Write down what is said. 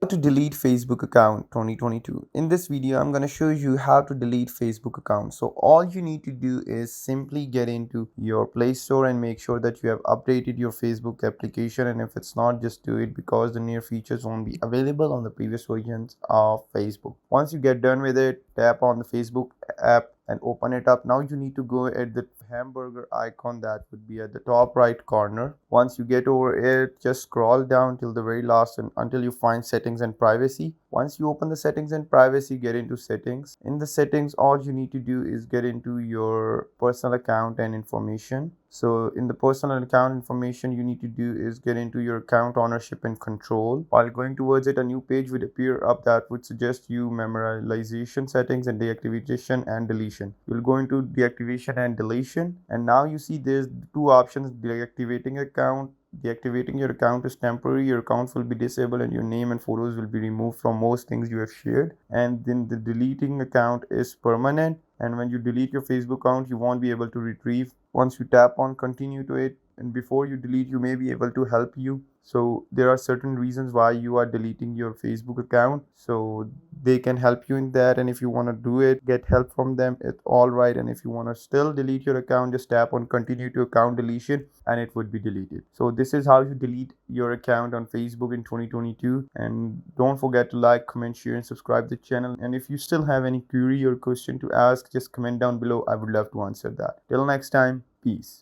How to delete Facebook account 2022. In this video, I'm going to show you how to delete Facebook account. So all you need to do is simply get into your Play Store and make sure that you have updated your Facebook application. And if it's not, just do it because the near features won't be available on the previous versions of Facebook. Once you get done with it, tap on the Facebook app and open it up. Now you need to go at the hamburger icon that would be at the top right corner. Once you get over it, just scroll down till the very last and until you find settings and privacy. Once you open the settings and privacy, get into settings. In the settings, all you need to do is get into your personal account and information. So in the personal account information, you need to do is get into your account ownership and control. While going towards it, a new page would appear up that would suggest you memorization settings and deactivation and deletion. You'll go into deactivation and deletion, and now you see there's two options: deactivating account. Deactivating your account is temporary. Your account will be disabled and your name and photos will be removed from most things you have shared. And then the deleting account is permanent, and when you delete your Facebook account, you won't be able to retrieve. Once you tap on continue to it, and before you delete, you may be able to help you. So there are certain reasons why you are deleting your Facebook account, so they can help you in that. And if you want to do it, get help from them, it's all right. And if you want to still delete your account, just tap on continue to account deletion and it would be deleted. So this is how you delete your account on Facebook in 2022. And don't forget to like, comment, share, and subscribe the channel. And if you still have any query or question to ask, just comment down below. I would love to answer that. Till next time, peace.